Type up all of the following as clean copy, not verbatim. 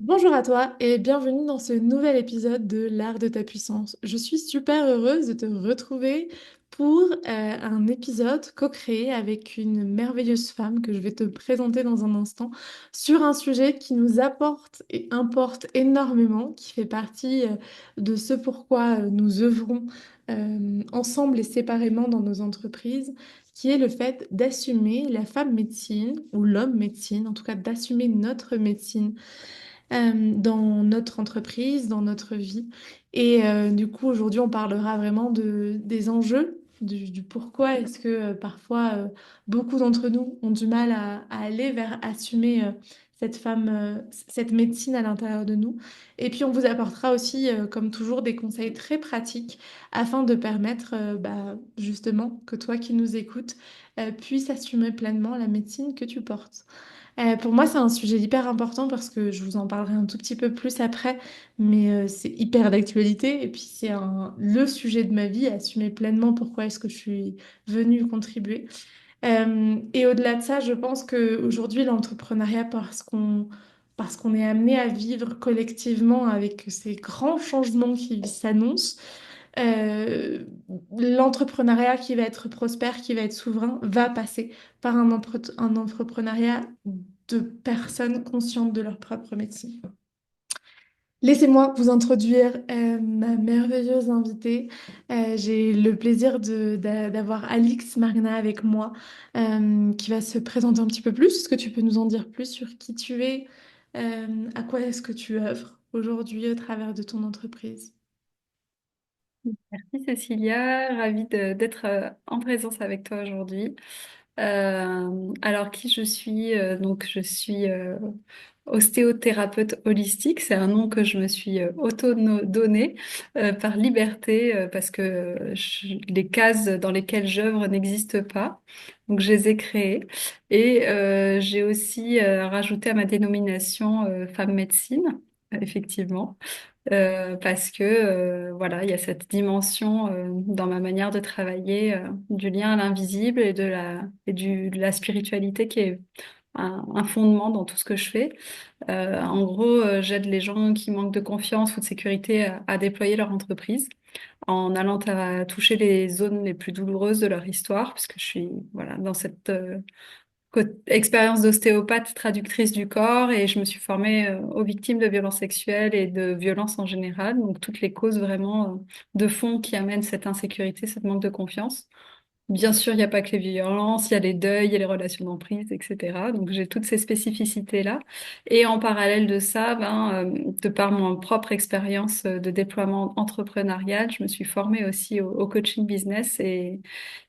Bonjour à toi et bienvenue dans ce nouvel épisode de L'Art de ta puissance. Je suis super heureuse de te retrouver pour un épisode co-créé avec une merveilleuse femme que je vais te présenter dans un instant sur un sujet qui nous apporte et importe énormément, qui fait partie de ce pourquoi nous œuvrons ensemble et séparément dans nos entreprises, qui est le fait d'assumer la femme médecine ou l'homme médecine, en tout cas d'assumer notre médecine dans notre entreprise, dans notre vie. Et du coup, aujourd'hui, on parlera vraiment des enjeux, du pourquoi est-ce que parfois beaucoup d'entre nous ont du mal à aller vers assumer cette femme, cette médecine à l'intérieur de nous. Et puis, on vous apportera aussi, comme toujours, des conseils très pratiques afin de permettre justement que toi qui nous écoutes puisses assumer pleinement la médecine que tu portes. Pour moi, c'est un sujet hyper important parce que je vous en parlerai un tout petit peu plus après, mais c'est hyper d'actualité et puis c'est le sujet de ma vie, assumer pleinement pourquoi est-ce que je suis venue contribuer. Et au-delà de ça, je pense qu'aujourd'hui, l'entrepreneuriat, parce qu'on est amené à vivre collectivement avec ces grands changements qui s'annoncent, euh, l'entrepreneuriat qui va être prospère, qui va être souverain, va passer par un entrepreneuriat de personnes conscientes de leur propre métier. Laissez-moi vous introduire ma merveilleuse invitée. J'ai le plaisir d'avoir Alix Marina avec moi, qui va se présenter un petit peu plus. Est-ce que tu peux nous en dire plus sur qui tu es, à quoi est-ce que tu œuvres aujourd'hui au travers de ton entreprise? Merci Cécilia, ravie d'être en présence avec toi aujourd'hui. Alors qui je suis? Donc je suis ostéothérapeute holistique. C'est un nom que je me suis auto-donné par liberté parce que les cases dans lesquelles j'œuvre n'existent pas. Donc je les ai créées et j'ai aussi rajouté à ma dénomination femme médecine, effectivement parce que voilà, il y a cette dimension dans ma manière de travailler du lien à l'invisible et de la spiritualité qui est un fondement dans tout ce que je fais. En gros, j'aide les gens qui manquent de confiance ou de sécurité à déployer leur entreprise en allant toucher les zones les plus douloureuses de leur histoire, puisque je suis voilà dans cette expérience d'ostéopathe, traductrice du corps, et je me suis formée aux victimes de violences sexuelles et de violences en général, donc toutes les causes vraiment de fond qui amènent cette insécurité, cette manque de confiance. Bien sûr, il n'y a pas que les violences, il y a les deuils, il y a les relations d'emprise, etc. Donc j'ai toutes ces spécificités-là. Et en parallèle de ça, de par mon propre expérience de déploiement entrepreneurial, je me suis formée aussi au coaching business et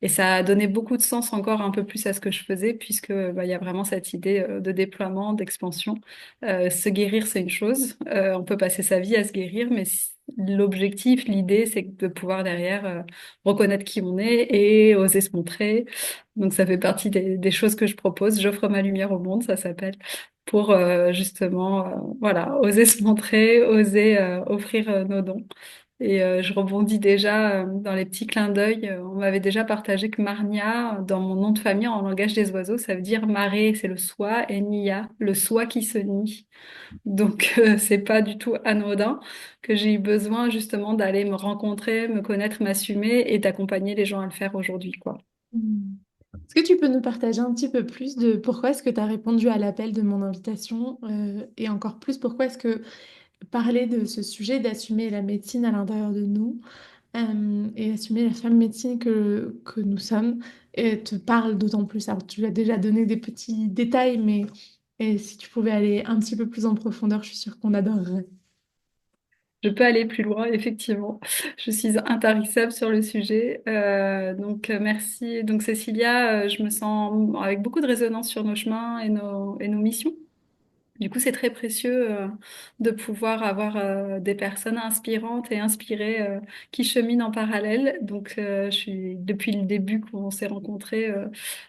ça a donné beaucoup de sens encore un peu plus à ce que je faisais puisque il y a vraiment cette idée de déploiement, d'expansion. Se guérir, c'est une chose. On peut passer sa vie à se guérir, mais l'objectif, l'idée, c'est de pouvoir derrière reconnaître qui on est et oser se montrer. Donc ça fait partie des choses que je propose. J'offre ma lumière au monde, ça s'appelle, pour justement, voilà, oser se montrer, oser offrir nos dons. Et je rebondis déjà dans les petits clins d'œil. On m'avait déjà partagé que Marnia, dans mon nom de famille en langage des oiseaux, ça veut dire marée, c'est le soi, et Nia, le soi qui se nie. Donc, c'est pas du tout anodin que j'ai eu besoin justement d'aller me rencontrer, me connaître, m'assumer et d'accompagner les gens à le faire aujourd'hui, quoi. Hmm. Est-ce que tu peux nous partager un petit peu plus de pourquoi est-ce que tu as répondu à l'appel de mon invitation et encore plus pourquoi est-ce que parler de ce sujet, d'assumer la médecine à l'intérieur de nous et assumer la femme médecine que nous sommes te parle d'autant plus. Alors, tu as déjà donné des petits détails, mais si tu pouvais aller un petit peu plus en profondeur, je suis sûre qu'on adorerait. Je peux aller plus loin, effectivement. Je suis intarissable sur le sujet. Merci. Donc, Cécilia, je me sens avec beaucoup de résonance sur nos chemins et nos missions. Du coup, c'est très précieux de pouvoir avoir des personnes inspirantes et inspirées qui cheminent en parallèle. Donc, je suis depuis le début qu'on s'est rencontrés,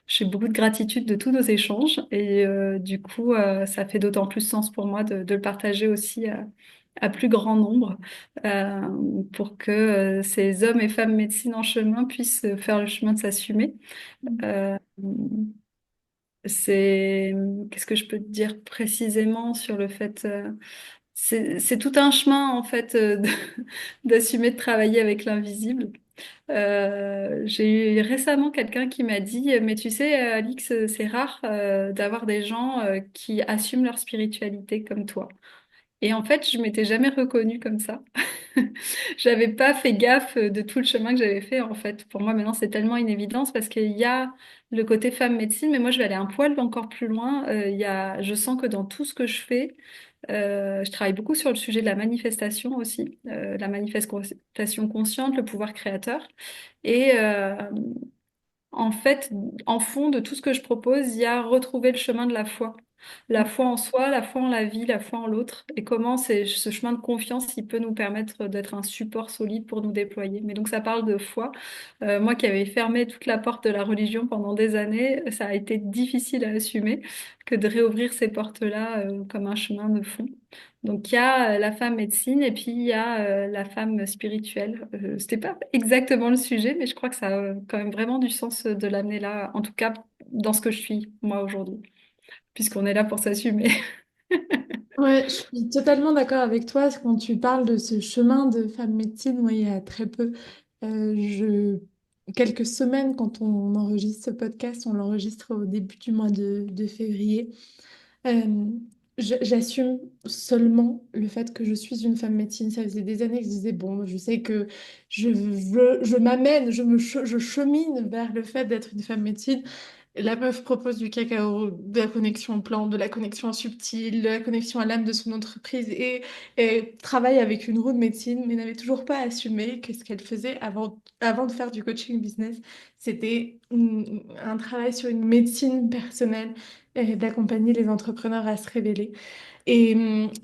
j'ai beaucoup de gratitude de tous nos échanges et du coup, ça fait d'autant plus sens pour moi de le partager aussi à plus grand nombre pour que ces hommes et femmes médecine en chemin puissent faire le chemin de s'assumer. Euh, c'est, qu'est-ce que je peux te dire précisément sur le fait, c'est tout un chemin en fait d'assumer de travailler avec l'invisible. J'ai eu récemment quelqu'un qui m'a dit, mais tu sais, Alix, c'est rare d'avoir des gens qui assument leur spiritualité comme toi. Et en fait, je m'étais jamais reconnue comme ça. J'avais pas fait gaffe de tout le chemin que j'avais fait en fait. Pour moi, maintenant, c'est tellement une évidence parce qu'il y a le côté femme médecine, mais moi, je vais aller un poil encore plus loin. Je sens que dans tout ce que je fais, je travaille beaucoup sur le sujet de la manifestation aussi, la manifestation consciente, le pouvoir créateur. Et en fait, en fond de tout ce que je propose, il y a retrouver le chemin de la foi. La foi en soi, la foi en la vie, la foi en l'autre. Et comment ce chemin de confiance, il peut nous permettre d'être un support solide pour nous déployer. Mais donc ça parle de foi. Moi qui avais fermé toute la porte de la religion pendant des années, ça a été difficile à assumer que de réouvrir ces portes-là comme un chemin de fond. Donc il y a la femme médecine et puis il y a la femme spirituelle. C'était pas exactement le sujet, mais je crois que ça a quand même vraiment du sens de l'amener là, en tout cas dans ce que je suis moi aujourd'hui, puisqu'on est là pour s'assumer. Ouais, je suis totalement d'accord avec toi quand tu parles de ce chemin de femme médecine. Moi, il y a très peu, quelques semaines, quand on enregistre ce podcast, on l'enregistre au début du mois de février. Euh, J'assume seulement le fait que je suis une femme médecine. Ça faisait des années que je disais, bon, je sais que je m'amène, je chemine vers le fait d'être une femme médecine. La meuf propose du cacao, de la connexion au plan, de la connexion subtile, de la connexion à l'âme de son entreprise et travaille avec une roue de médecine, mais n'avait toujours pas assumé que ce qu'elle faisait avant de faire du coaching business, c'était un travail sur une médecine personnelle et d'accompagner les entrepreneurs à se révéler. Et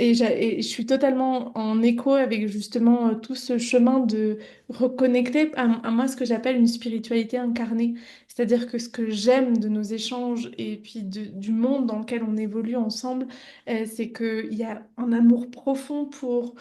je suis totalement en écho avec justement tout ce chemin de reconnecter à moi ce que j'appelle une spiritualité incarnée. C'est-à-dire que ce que j'aime de nos échanges et puis du monde dans lequel on évolue ensemble, c'est qu'il y a un amour profond pour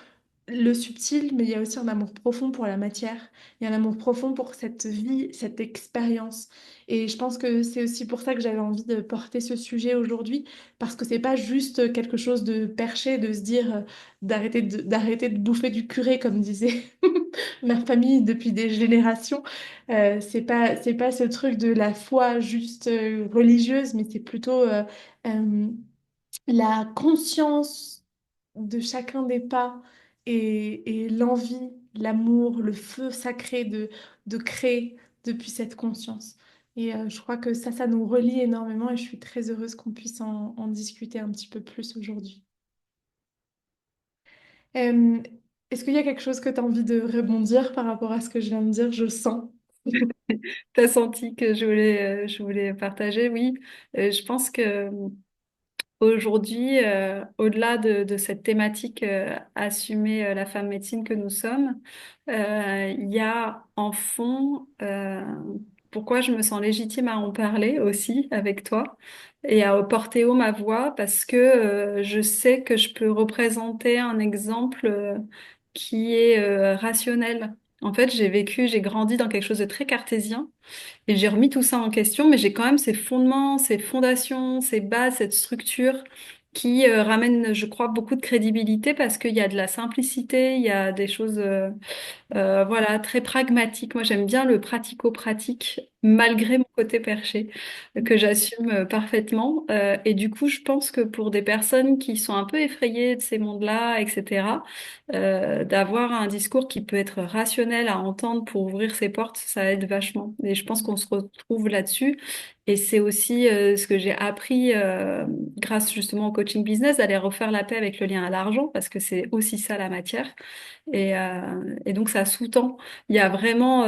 le subtil, mais il y a aussi un amour profond pour la matière. Il y a un amour profond pour cette vie, cette expérience. Et je pense que c'est aussi pour ça que j'avais envie de porter ce sujet aujourd'hui, parce que c'est pas juste quelque chose de perché, de se dire d'arrêter de bouffer du curé, comme disait ma famille depuis des générations. C'est pas ce truc de la foi juste religieuse, mais c'est plutôt euh, la conscience de chacun des pas et l'envie, l'amour, le feu sacré de créer depuis cette conscience. Et je crois que ça nous relie énormément et je suis très heureuse qu'on puisse en discuter un petit peu plus aujourd'hui. Euh, Est-ce qu'il y a quelque chose que tu as envie de rebondir par rapport à ce que je viens de dire? Je le sens. T'as senti que je voulais partager, oui. Je pense que aujourd'hui, au-delà de cette thématique assumer la femme médecine que nous sommes, il y a en fond pourquoi je me sens légitime à en parler aussi avec toi et à porter haut ma voix parce que je sais que je peux représenter un exemple qui est rationnel. En fait, j'ai grandi dans quelque chose de très cartésien. Et j'ai remis tout ça en question, mais j'ai quand même ces fondements, ces fondations, ces bases, cette structure qui ramène, je crois, beaucoup de crédibilité parce qu'il y a de la simplicité, il y a des choses voilà, très pragmatiques. Moi, j'aime bien le pratico-pratique, malgré mon côté perché, que j'assume parfaitement. Et du coup, je pense que pour des personnes qui sont un peu effrayées de ces mondes-là, etc., d'avoir un discours qui peut être rationnel à entendre pour ouvrir ses portes, ça aide vachement. Et je pense qu'on se retrouve là-dessus. Et c'est aussi ce que j'ai appris grâce justement au coaching business, d'aller refaire la paix avec le lien à l'argent, parce que c'est aussi ça la matière. Et donc ça sous-tend, il y a vraiment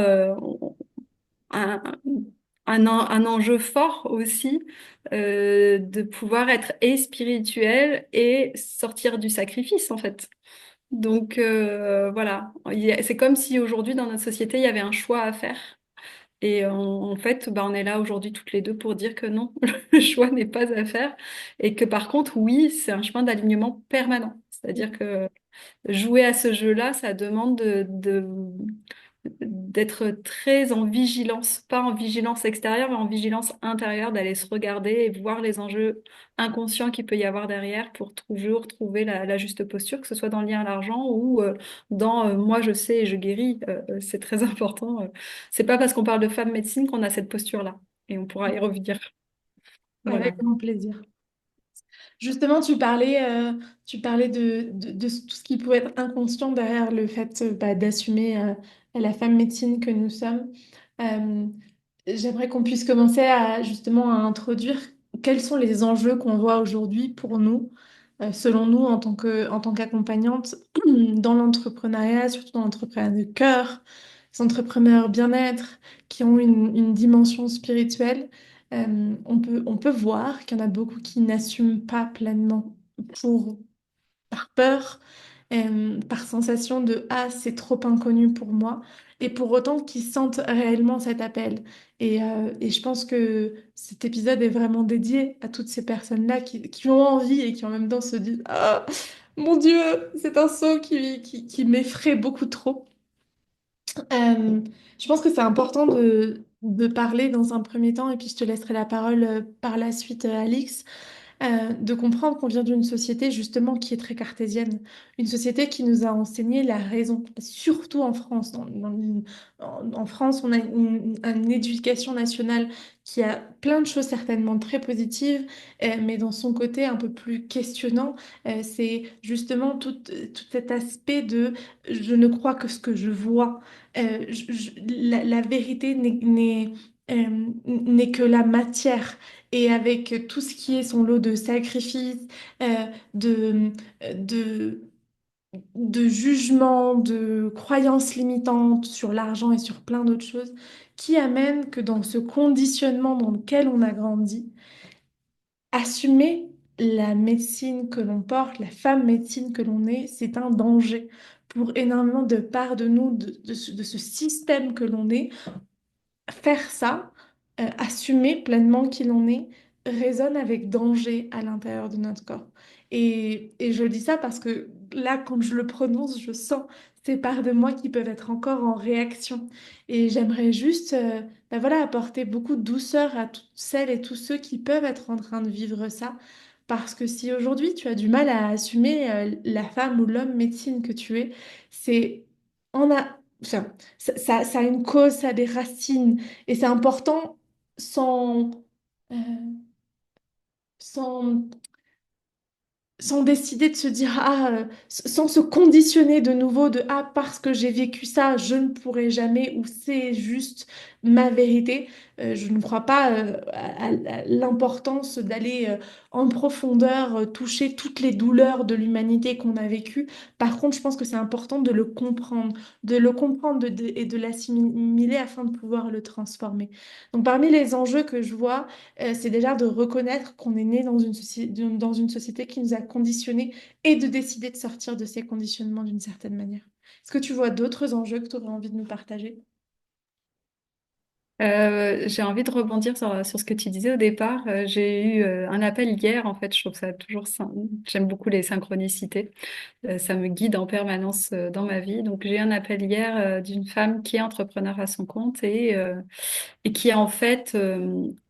un, un enjeu fort aussi de pouvoir être et spirituel et sortir du sacrifice en fait. Donc voilà, c'est comme si aujourd'hui dans notre société il y avait un choix à faire. Et en fait, bah, on est là aujourd'hui toutes les deux pour dire que non, le choix n'est pas à faire. Et que par contre, oui, c'est un chemin d'alignement permanent. C'est-à-dire que jouer à ce jeu-là, ça demande d'être très en vigilance, pas en vigilance extérieure, mais en vigilance intérieure, d'aller se regarder et voir les enjeux inconscients qu'il peut y avoir derrière pour toujours trouver la juste posture, que ce soit dans le lien à l'argent ou dans moi je sais et je guéris. C'est très important. C'est pas parce qu'on parle de femme médecine qu'on a cette posture-là. Et on pourra y revenir. Avec Voilà. grand plaisir. Justement, tu parlais de tout ce qui pouvait être inconscient derrière le fait bah, d'assumer la femme médecine que nous sommes. Euh, J'aimerais qu'on puisse commencer à justement à introduire quels sont les enjeux qu'on voit aujourd'hui pour nous, selon nous en tant qu'accompagnante dans l'entrepreneuriat, surtout dans l'entrepreneuriat de cœur, les entrepreneurs bien-être qui ont une dimension spirituelle. On peut voir qu'il y en a beaucoup qui n'assument pas pleinement pour, par peur, par sensation de «Ah, c'est trop inconnu pour moi», et pour autant qu'ils sentent réellement cet appel. Et je pense que cet épisode est vraiment dédié à toutes ces personnes-là qui ont envie et qui en même temps se disent «Ah, mon Dieu, c'est un saut qui m'effraie beaucoup trop». Euh, je pense que c'est important de parler dans un premier temps, et puis je te laisserai la parole par la suite, Alix, de comprendre qu'on vient d'une société justement qui est très cartésienne, une société qui nous a enseigné la raison, surtout en France. En France, on a une éducation nationale qui a plein de choses certainement très positives, mais dans son côté un peu plus questionnant, c'est justement tout cet aspect de je ne crois que ce que je vois. La vérité n'est que la matière. Et avec tout ce qui est son lot de sacrifices, euh, de, de, de jugements, de croyances limitantes sur l'argent et sur plein d'autres choses, qui amènent que dans ce conditionnement dans lequel on a grandi, assumer la médecine que l'on porte, la femme médecine que l'on est, c'est un danger pour énormément de parts de nous, de ce système que l'on est. Faire ça, assumer pleinement qui l'on est, résonne avec danger à l'intérieur de notre corps. Et je dis ça parce que là, quand je le prononce, je sens ces parts de moi qui peuvent être encore en réaction. Et j'aimerais juste ben voilà, apporter beaucoup de douceur à toutes celles et tous ceux qui peuvent être en train de vivre ça. Parce que si aujourd'hui tu as du mal à assumer la femme ou l'homme médecine que tu es, c'est en a, enfin, ça a une cause, ça a des racines. Et c'est important sans, euh, sans sans décider de se dire, sans se conditionner de nouveau de, ah, parce que j'ai vécu ça, je ne pourrai jamais, ou c'est juste ma vérité. Je ne crois pas à l'importance d'aller en profondeur, toucher toutes les douleurs de l'humanité qu'on a vécues. Par contre, je pense que c'est important de le comprendre et de l'assimiler afin de pouvoir le transformer. Donc, parmi les enjeux que je vois, c'est déjà de reconnaître qu'on est né dans une société qui nous a conditionnés et de décider de sortir de ces conditionnements d'une certaine manière. Est-ce que tu vois d'autres enjeux que tu aurais envie de nous partager? J'ai envie de rebondir sur ce que tu disais au départ. J'ai eu un appel hier, en fait, je trouve ça toujours, j'aime beaucoup les synchronicités. Ça me guide en permanence dans ma vie. Donc j'ai eu un appel hier d'une femme qui est entrepreneur à son compte et qui en fait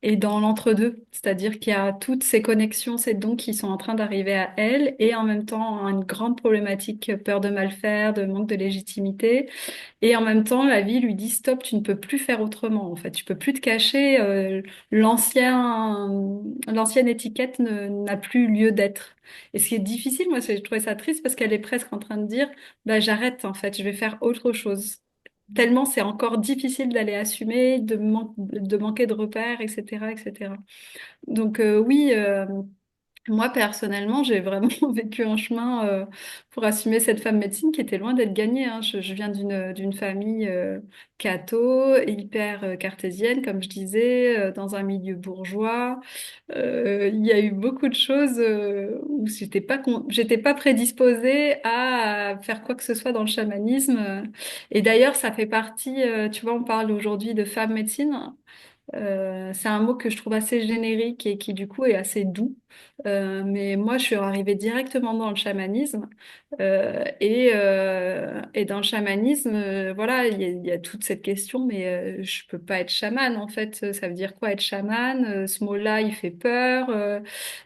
est dans l'entre-deux, c'est-à-dire qu'il y a toutes ces connexions, ces dons qui sont en train d'arriver à elle et en même temps une grande problématique, peur de mal faire, de manque de légitimité. Et en même temps, la vie lui dit stop, tu ne peux plus faire autrement. En fait, tu peux plus te cacher. L'ancienne étiquette n'a plus lieu d'être. Et ce qui est difficile, moi, je trouvais ça triste parce qu'elle est presque en train de dire, bah j'arrête. En fait, je vais faire autre chose. Tellement c'est encore difficile d'aller assumer, de manquer de repères, etc., etc. Donc oui. Moi, personnellement, j'ai vraiment vécu un chemin pour assumer cette femme médecine qui était loin d'être gagnée, hein. Je viens d'une famille catho, hyper cartésienne, comme je disais, dans un milieu bourgeois. Il y a eu beaucoup de choses où j'étais pas prédisposée à faire quoi que ce soit dans le chamanisme. Et d'ailleurs, ça fait partie, tu vois, on parle aujourd'hui de femme médecine. C'est un mot que je trouve assez générique et qui du coup est assez doux. Mais moi, je suis arrivée directement dans le chamanisme. Et dans le chamanisme, voilà, il y a toute cette question, mais je peux pas être chamane en fait. Ça veut dire quoi être chamane? Ce mot-là, il fait peur.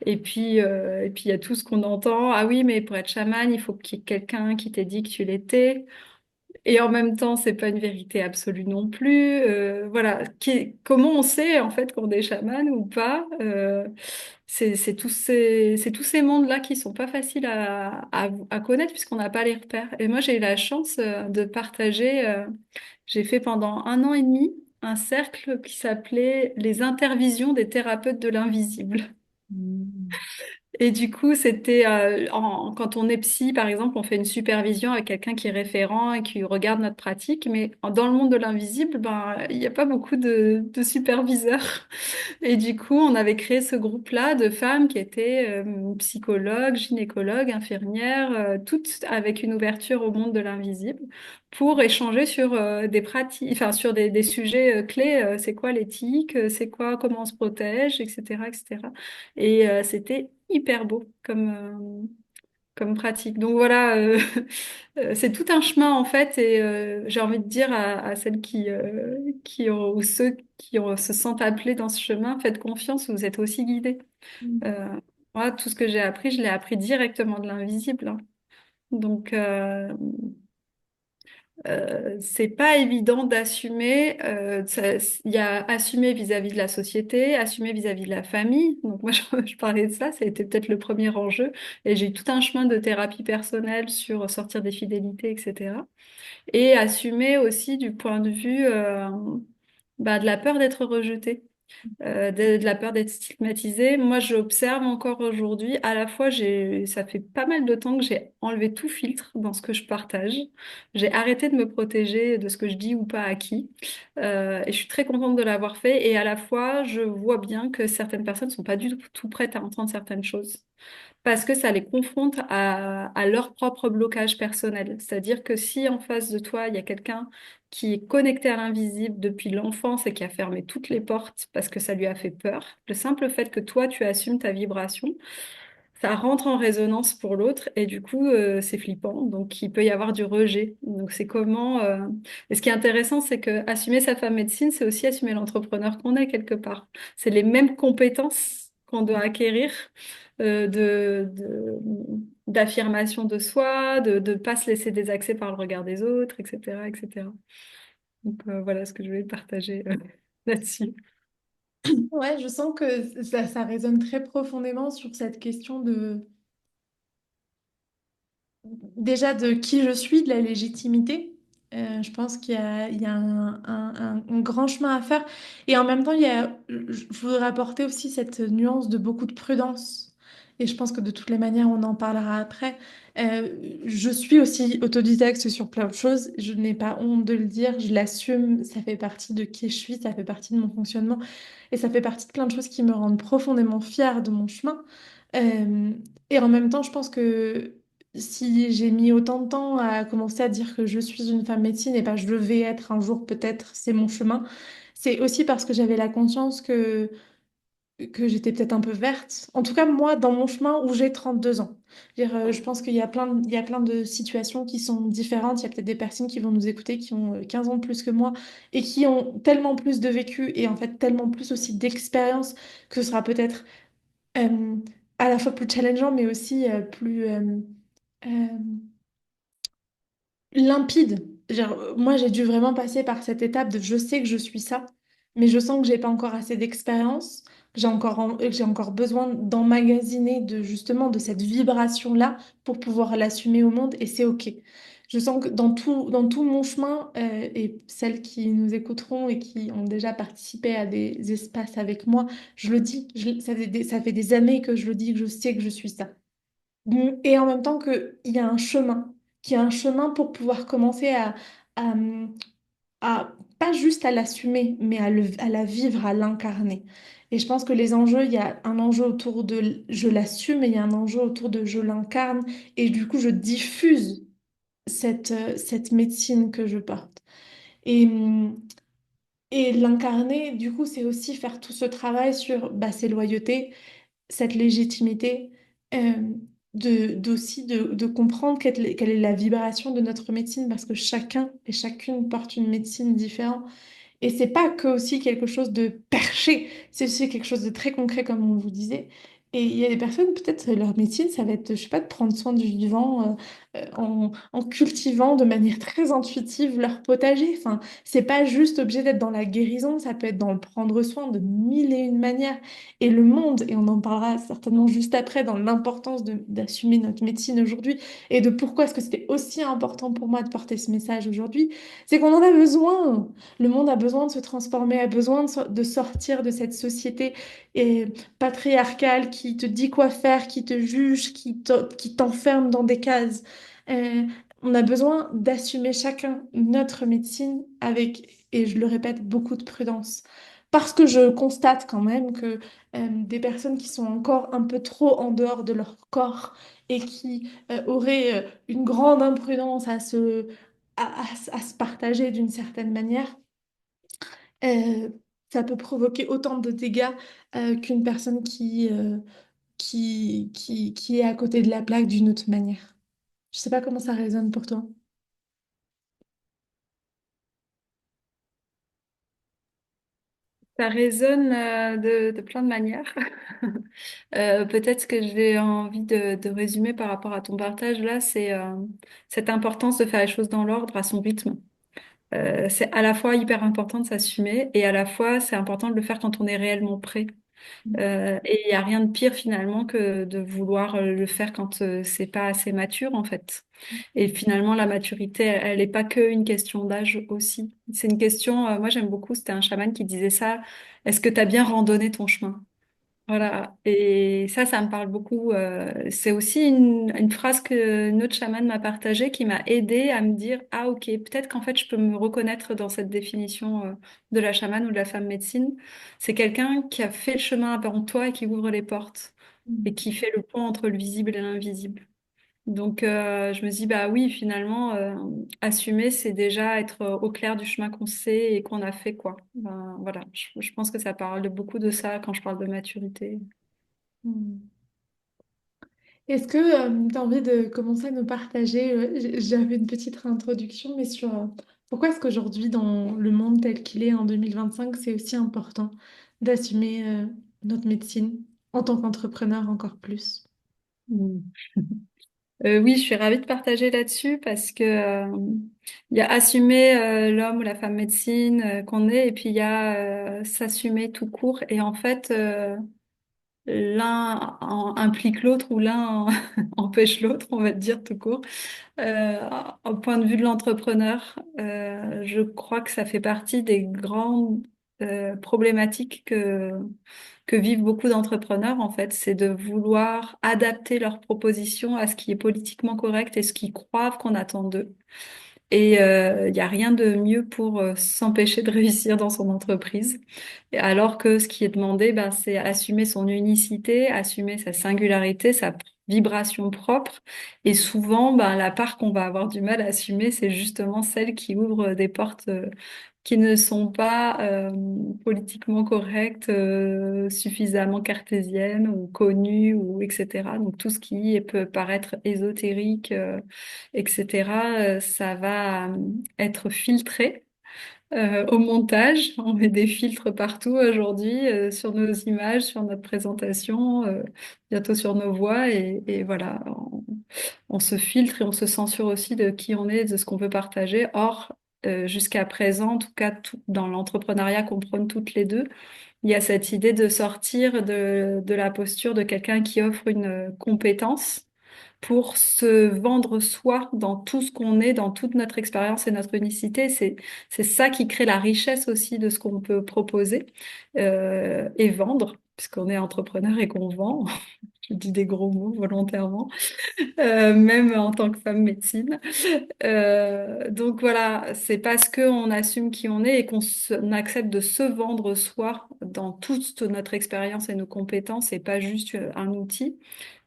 Et puis il y a tout ce qu'on entend. Ah oui, mais pour être chamane, il faut qu'il y ait quelqu'un qui t'ait dit que tu l'étais. Et en même temps, c'est pas une vérité absolue non plus. Voilà, comment on sait en fait qu'on est chaman ou pas? C'est tous ces mondes-là qui sont pas faciles à connaître puisqu'on n'a pas les repères. Et moi, j'ai eu la chance de partager. J'ai fait pendant 1 an et demi un cercle qui s'appelait les intervisions des thérapeutes de l'invisible. Mm. Et du coup, c'était quand on est psy, par exemple, on fait une supervision avec quelqu'un qui est référent et qui regarde notre pratique. Mais dans le monde de l'invisible, ben, il n'y a pas beaucoup de superviseurs. Et du coup, on avait créé ce groupe-là de femmes qui étaient psychologues, gynécologues, infirmières, toutes avec une ouverture au monde de l'invisible, pour échanger sur des pratiques, enfin sur des sujets clés. C'est quoi l'éthique? C'est quoi, comment on se protège, etc., etc. Et c'était hyper beau comme pratique. Donc voilà, c'est tout un chemin en fait, et j'ai envie de dire à celles ou ceux se sentent appelés dans ce chemin, faites confiance, vous êtes aussi guidés. Euh, Moi, tout ce que j'ai appris, je l'ai appris directement de l'invisible, hein. Donc, c'est pas évident d'assumer. Il y a assumer vis-à-vis de la société, assumer vis-à-vis de la famille. Donc moi, je parlais de ça, ça a été peut-être le premier enjeu. Et j'ai eu tout un chemin de thérapie personnelle sur sortir des fidélités, etc. Et assumer aussi du point de vue de la peur d'être rejeté, de la peur d'être stigmatisée. Moi, j'observe encore aujourd'hui, à la fois, ça fait pas mal de temps que j'ai enlevé tout filtre dans ce que je partage. J'ai arrêté de me protéger de ce que je dis ou pas à qui. Et je suis très contente de l'avoir fait. Et à la fois, je vois bien que certaines personnes sont pas du tout prêtes à entendre certaines choses parce que ça les confronte à leur propre blocage personnel. C'est-à-dire que si en face de toi, il y a quelqu'un qui est connecté à l'invisible depuis l'enfance et qui a fermé toutes les portes parce que ça lui a fait peur, le simple fait que toi, tu assumes ta vibration, ça rentre en résonance pour l'autre et du coup, c'est flippant. Donc, il peut y avoir du rejet. Donc, c'est comment... Et ce qui est intéressant, c'est que assumer sa femme médecine, c'est aussi assumer l'entrepreneur qu'on est quelque part. C'est les mêmes compétences qu'on doit acquérir d'affirmation de soi, de ne pas se laisser désaxer par le regard des autres, etc., etc. Donc, voilà ce que je voulais partager là-dessus. Ouais, je sens que ça résonne très profondément sur cette question déjà de qui je suis, de la légitimité. Je pense qu'il y a un grand chemin à faire. Et en même temps, je voudrais apporter aussi cette nuance de beaucoup de prudence. Et je pense que de toutes les manières, on en parlera après. Euh, je suis aussi autodidacte sur plein de choses. Je n'ai pas honte de le dire. Je l'assume. Ça fait partie de qui je suis. Ça fait partie de mon fonctionnement. Et ça fait partie de plein de choses qui me rendent profondément fière de mon chemin. Euh, et en même temps, je pense que si j'ai mis autant de temps à commencer à dire que je suis une femme médecine et pas je vais être un jour, peut-être, c'est mon chemin, c'est aussi parce que j'avais la conscience que j'étais peut-être un peu verte. En tout cas, moi, dans mon chemin où j'ai 32 ans. Je pense qu'il y a il y a plein de situations qui sont différentes. Il y a peut-être des personnes qui vont nous écouter qui ont 15 ans de plus que moi et qui ont tellement plus de vécu et en fait tellement plus aussi d'expérience que ce sera peut-être euh, à la fois plus challengeant, mais aussi plus euh, limpide. Moi, j'ai dû vraiment passer par cette étape de je sais que je suis ça, mais je sens que j'ai pas encore assez d'expérience, que j'ai encore besoin d'emmagasiner justement de cette vibration-là pour pouvoir l'assumer au monde, et c'est OK. Je sens que dans tout mon chemin, et celles qui nous écouteront et qui ont déjà participé à des espaces avec moi, je le dis, ça fait des années que je le dis, que je sais que je suis ça. Et en même temps qu'il y a un chemin, qu'il y a un chemin pour pouvoir commencer à, pas juste à l'assumer, mais à la vivre, à l'incarner. Et je pense que les enjeux, il y a un enjeu autour de je l'assume et il y a un enjeu autour de je l'incarne. Et du coup, je diffuse cette médecine que je porte. Et, Et l'incarner, du coup, c'est aussi faire tout ce travail sur bah, ses loyautés, cette légitimité, euh, d'aussi de comprendre quelle est la vibration de notre médecine, parce que chacun et chacune porte une médecine différente. Et c'est pas que aussi quelque chose de perché, c'est aussi quelque chose de très concret, comme on vous disait. Et il y a des personnes, peut-être leur médecine, ça va être, je sais pas, de prendre soin du vivant en cultivant de manière très intuitive leur potager. Enfin, c'est pas juste obligé d'être dans la guérison, ça peut être dans le prendre soin de mille et une manières. Et le monde, et on en parlera certainement juste après, dans l'importance d'assumer notre médecine aujourd'hui et de pourquoi est-ce que c'était aussi important pour moi de porter ce message aujourd'hui, c'est qu'on en a besoin. Le monde a besoin de se transformer, a besoin de sortir de cette société patriarcale qui te dit quoi faire, qui te juge, qui t'enferme dans des cases. Euh, on a besoin d'assumer chacun notre médecine avec, et je le répète, beaucoup de prudence. Parce que je constate quand même que des personnes qui sont encore un peu trop en dehors de leur corps et qui auraient une grande imprudence à se partager d'une certaine manière, euh, ça peut provoquer autant de dégâts qu'une personne qui est à côté de la plaque d'une autre manière. Je sais pas comment ça résonne pour toi. Ça résonne de plein de manières. Peut-être ce que j'ai envie de résumer par rapport à ton partage là, c'est cette importance de faire les choses dans l'ordre, à son rythme. C'est à la fois hyper important de s'assumer et à la fois c'est important de le faire quand on est réellement prêt. Et il n'y a rien de pire finalement que de vouloir le faire quand c'est pas assez mature en fait. Et finalement, la maturité, elle n'est pas qu'une question d'âge aussi. C'est une question, moi j'aime beaucoup, c'était un chaman qui disait ça, est-ce que tu as bien randonné ton chemin? Voilà, et ça me parle beaucoup. C'est aussi une phrase que une autre chamane m'a partagée qui m'a aidée à me dire, ah ok, peut-être qu'en fait je peux me reconnaître dans cette définition de la chamane ou de la femme médecine. C'est quelqu'un qui a fait le chemin avant toi et qui ouvre les portes et Mm. qui fait le pont entre le visible et l'invisible. Donc je me dis, bah oui, finalement, assumer, c'est déjà être au clair du chemin qu'on sait et qu'on a fait, quoi. Ben, voilà, je pense que ça parle de beaucoup de ça quand je parle de maturité. Mm. Est-ce que tu as envie de commencer à nous partager, j'avais une petite réintroduction, mais sur pourquoi est-ce qu'aujourd'hui, dans le monde tel qu'il est en 2025, c'est aussi important d'assumer notre médecine en tant qu'entrepreneur encore plus? Mm. Oui, je suis ravie de partager là-dessus parce que il y a assumer l'homme ou la femme médecine qu'on est et puis il y a s'assumer tout court et en fait implique l'autre ou l'un empêche l'autre, on va dire tout court. Euh, Au point de vue de l'entrepreneur, je crois que ça fait partie des grandes problématiques que vivent beaucoup d'entrepreneurs, en fait, c'est de vouloir adapter leurs propositions à ce qui est politiquement correct et ce qu'ils croient qu'on attend d'eux. Et il n'y a rien de mieux pour s'empêcher de réussir dans son entreprise. Et alors que ce qui est demandé, ben, c'est assumer son unicité, assumer sa singularité, sa vibration propre. Et souvent, ben, la part qu'on va avoir du mal à assumer, c'est justement celle qui ouvre des portes qui ne sont pas politiquement correctes, suffisamment cartésiennes ou connues, ou etc. Donc tout ce qui peut paraître ésotérique, etc., ça va être filtré au montage. On met des filtres partout aujourd'hui sur nos images, sur notre présentation, bientôt sur nos voix. Et voilà, on se filtre et on se censure aussi de qui on est, de ce qu'on veut partager. Or, jusqu'à présent, en tout cas dans l'entrepreneuriat qu'on prône toutes les deux, il y a cette idée de sortir de la posture de quelqu'un qui offre une compétence pour se vendre soi dans tout ce qu'on est, dans toute notre expérience et notre unicité. C'est ça qui crée la richesse aussi de ce qu'on peut proposer et vendre, puisqu'on est entrepreneur et qu'on vend. Je dis des gros mots volontairement, même en tant que femme médecine. Donc voilà, c'est parce qu'on assume qui on est et on accepte de se vendre soi dans toute notre expérience et nos compétences et pas juste un outil,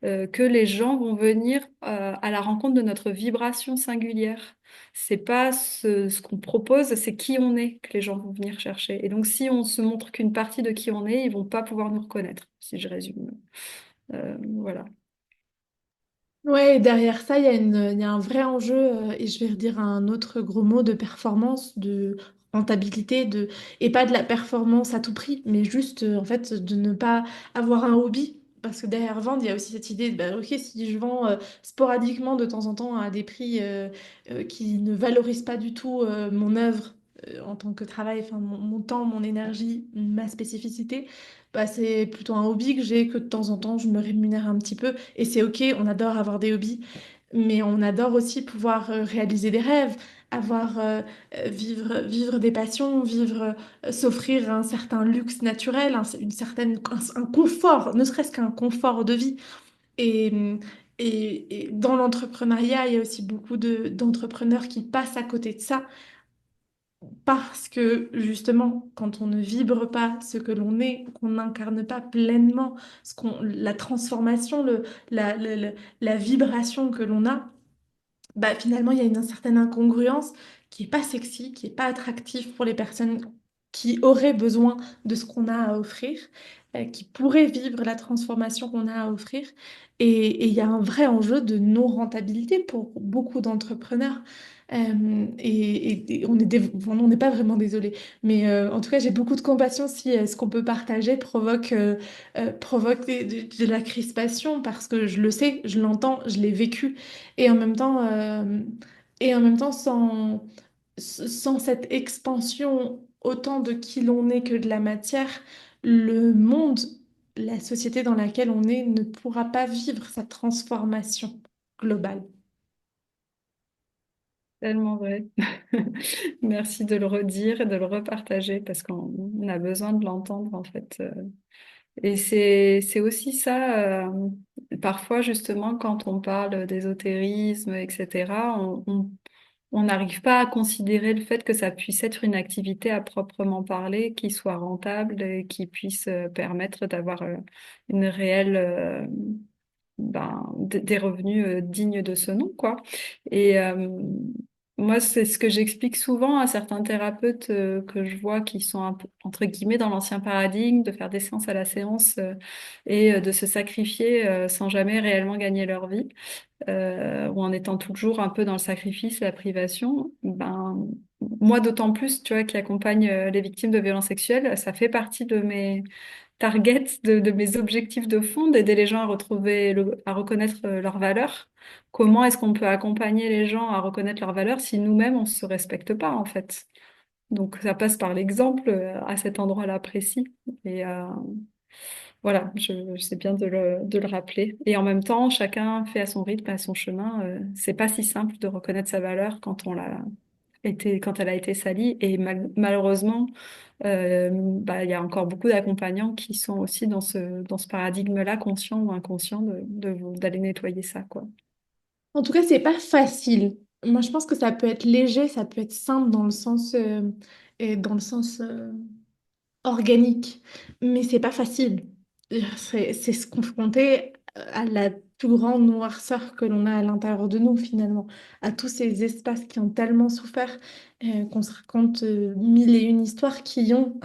que les gens vont venir à la rencontre de notre vibration singulière. C'est pas ce qu'on propose, c'est qui on est que les gens vont venir chercher. Et donc si on se montre qu'une partie de qui on est, ils vont pas pouvoir nous reconnaître, si je résume. Voilà. Ouais, et derrière ça, il y a un vrai enjeu, et je vais redire un autre gros mot de performance, de rentabilité, et pas de la performance à tout prix, mais juste en fait de ne pas avoir un hobby. Parce que derrière vendre, il y a aussi cette idée de, bah, ok, si je vends sporadiquement de temps en temps à des prix qui ne valorisent pas du tout mon œuvre en tant que travail, enfin mon temps, mon énergie, ma spécificité, bah, c'est plutôt un hobby que j'ai, que de temps en temps je me rémunère un petit peu. Et c'est ok, on adore avoir des hobbies, mais on adore aussi pouvoir réaliser des rêves, vivre des passions, s'offrir un certain luxe naturel, un confort, ne serait-ce qu'un confort de vie. Et, et dans l'entrepreneuriat, il y a aussi beaucoup d'entrepreneurs qui passent à côté de ça parce que justement, quand on ne vibre pas ce que l'on est, qu'on n'incarne pas pleinement la transformation, la vibration que l'on a, bah, finalement, il y a une certaine incongruence qui est pas sexy, qui est pas attractive pour les personnes qui auraient besoin de ce qu'on a à offrir, qui pourraient vivre la transformation qu'on a à offrir. Et il y a un vrai enjeu de non-rentabilité pour beaucoup d'entrepreneurs. Et on n'est pas vraiment désolé. Mais en tout cas, j'ai beaucoup de compassion si ce qu'on peut partager provoque de la crispation parce que je le sais, je l'entends, je l'ai vécu. Et en même temps, sans cette expansion autant de qui l'on est que de la matière, le monde, la société dans laquelle on est ne pourra pas vivre sa transformation globale. Tellement vrai. Merci de le redire et de le repartager parce qu'on a besoin de l'entendre en fait. Et c'est aussi ça, parfois justement quand on parle d'ésotérisme, etc., on n'arrive pas à considérer le fait que ça puisse être une activité à proprement parler, qui soit rentable et qui puisse permettre d'avoir une réelle, des revenus dignes de ce nom, quoi. Et moi, c'est ce que j'explique souvent à certains thérapeutes que je vois qui sont un peu, entre guillemets, dans l'ancien paradigme, de faire des séances à la séance et de se sacrifier sans jamais réellement gagner leur vie, ou en étant toujours un peu dans le sacrifice, la privation. Ben, moi, d'autant plus, tu vois, qui accompagne les victimes de violences sexuelles, ça fait partie de mes target de mes objectifs de fond, d'aider les gens à retrouver, à reconnaître leurs valeurs. Comment est-ce qu'on peut accompagner les gens à reconnaître leurs valeurs si nous-mêmes, on ne se respecte pas, en fait? Donc, ça passe par l'exemple à cet endroit-là précis. Et voilà, je sais bien de le rappeler. Et en même temps, chacun fait à son rythme, à son chemin. C'est pas si simple de reconnaître sa valeur quand elle a été salie. Et malheureusement, il y a encore beaucoup d'accompagnants qui sont aussi dans ce paradigme-là, conscient ou inconscient, d'aller nettoyer ça, quoi. En tout cas, c'est pas facile. Moi, je pense que ça peut être léger, ça peut être simple dans le sens organique, mais c'est pas facile. C'est se confronter à la plus grande noirceur que l'on a à l'intérieur de nous, finalement, à tous ces espaces qui ont tellement souffert, qu'on se raconte mille et une histoires qui ont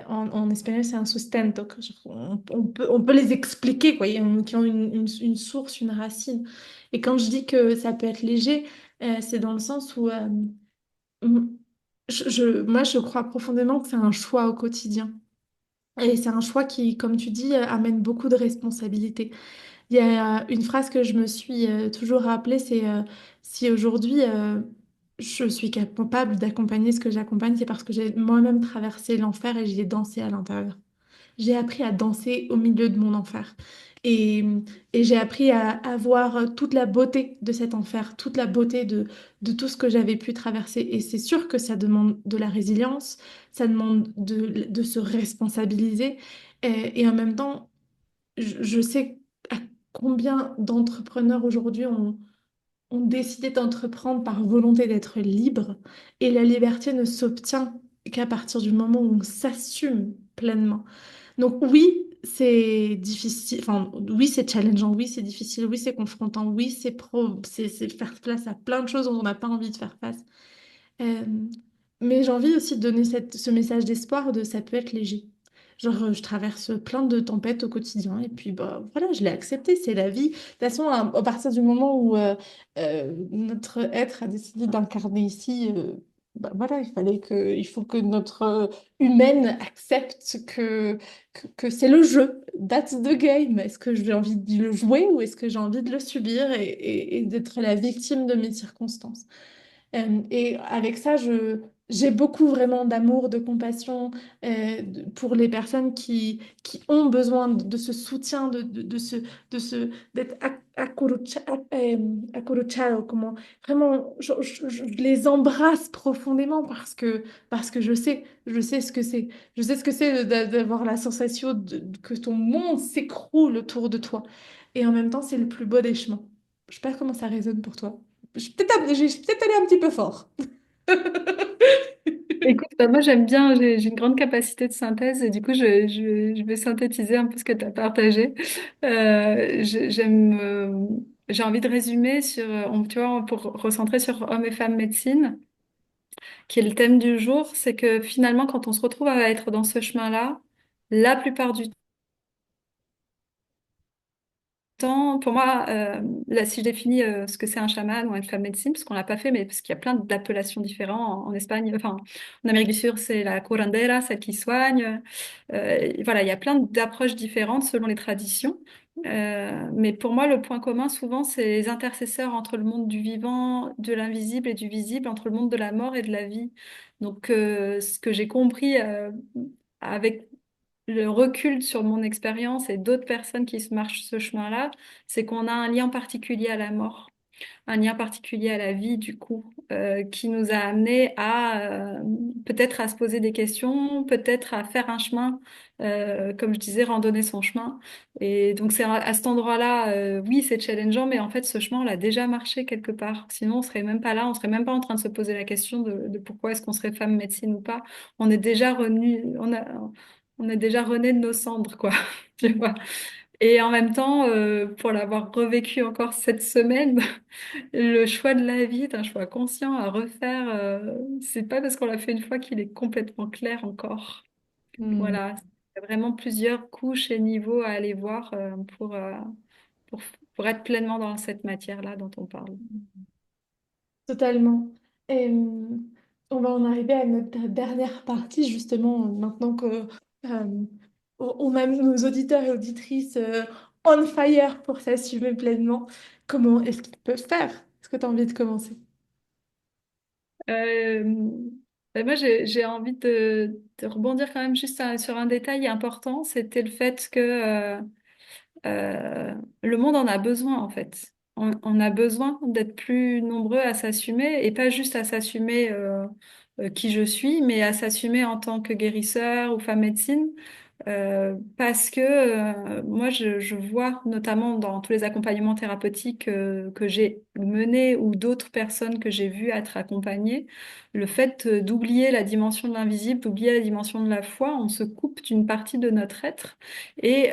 en espagnol, c'est un sustento. On peut les expliquer, quoi, qui ont une source, une racine. Et quand je dis que ça peut être léger, c'est dans le sens où moi, je crois profondément que c'est un choix au quotidien. Et c'est un choix qui, comme tu dis, amène beaucoup de responsabilités. Il y a une phrase que je me suis toujours rappelée, c'est si aujourd'hui je suis capable d'accompagner ce que j'accompagne, c'est parce que j'ai moi-même traversé l'enfer et j'y ai dansé à l'intérieur. J'ai appris à danser au milieu de mon enfer. Et, et j'ai appris à voir toute la beauté de cet enfer, toute la beauté de tout ce que j'avais pu traverser. Et c'est sûr que ça demande de la résilience, ça demande de se responsabiliser. Et en même temps, je sais à combien d'entrepreneurs aujourd'hui ont décidé d'entreprendre par volonté d'être libre, et la liberté ne s'obtient qu'à partir du moment où on s'assume pleinement. Donc oui, c'est difficile, enfin oui, c'est challengeant, oui, c'est difficile, oui, c'est confrontant, oui, c'est faire face à plein de choses dont on n'a pas envie de faire face. Euh, mais j'ai envie aussi de donner ce message d'espoir de ça peut être léger. Genre, je traverse plein de tempêtes au quotidien et puis bah voilà, je l'ai accepté, c'est la vie. De toute façon, à partir du moment où notre être a décidé d'incarner ici, bah voilà, il faut que notre humaine accepte que c'est le jeu. That's the game. Est-ce que j'ai envie de le jouer ou est-ce que j'ai envie de le subir et d'être la victime de mes circonstances? Et avec ça, j'ai beaucoup vraiment d'amour, de compassion pour les personnes qui ont besoin de ce soutien, d'être acurruchado, comment, vraiment, je les embrasse profondément parce que je sais ce que c'est. Je sais ce que c'est d'avoir la sensation que ton monde s'écroule autour de toi. Et en même temps, c'est le plus beau des chemins. Je sais pas comment ça résonne pour toi. J'ai peut-être allé un petit peu fort. Écoute, bah, moi j'aime bien, j'ai une grande capacité de synthèse et du coup je vais synthétiser un peu ce que tu as partagé. J'ai envie de résumer sur, tu vois, pour recentrer sur hommes et femmes médecine, qui est le thème du jour, c'est que finalement quand on se retrouve à être dans ce chemin-là, la plupart du temps, pour moi, là, si je définis ce que c'est un chaman ou une femme médecine, parce qu'on l'a pas fait, mais parce qu'il y a plein d'appellations différentes en Espagne, enfin, en Amérique du Sud, c'est la curandera, celle qui soigne. Voilà, il y a plein d'approches différentes selon les traditions. Mais pour moi, le point commun, souvent, c'est les intercesseurs entre le monde du vivant, de l'invisible et du visible, entre le monde de la mort et de la vie. Donc, ce que j'ai compris avec le recul sur mon expérience et d'autres personnes qui se marchent ce chemin-là, c'est qu'on a un lien particulier à la mort, un lien particulier à la vie, du coup, qui nous a amené à peut-être à se poser des questions, peut-être à faire un chemin, comme je disais, randonner son chemin. Et donc c'est à cet endroit-là, oui, c'est challengeant, mais en fait, ce chemin, on l'a déjà marché quelque part. Sinon, on serait même pas là, on serait même pas en train de se poser la question de pourquoi est-ce qu'on serait femme médecine ou pas. On est déjà revenu, on est déjà rené de nos cendres, quoi. Tu vois. Et en même temps, pour l'avoir revécu encore cette semaine, le choix de la vie est un choix conscient à refaire. C'est pas parce qu'on l'a fait une fois qu'il est complètement clair encore. Hmm. Voilà, il y a vraiment plusieurs couches et niveaux à aller voir pour, pour être pleinement dans cette matière-là dont on parle. Totalement. Et, on va en arriver à notre dernière partie, justement, maintenant que on a nos auditeurs et auditrices on fire pour s'assumer pleinement. Comment est-ce qu'ils peuvent faire? Est-ce que tu as envie de commencer? Euh, moi, j'ai envie de rebondir quand même juste sur un détail important, c'était le fait que le monde en a besoin en fait. On a besoin d'être plus nombreux à s'assumer et pas juste à s'assumer qui je suis, mais à s'assumer en tant que guérisseur ou femme médecine. Parce que moi, je vois notamment dans tous les accompagnements thérapeutiques que j'ai menés ou d'autres personnes que j'ai vues être accompagnées, le fait d'oublier la dimension de l'invisible, d'oublier la dimension de la foi, on se coupe d'une partie de notre être et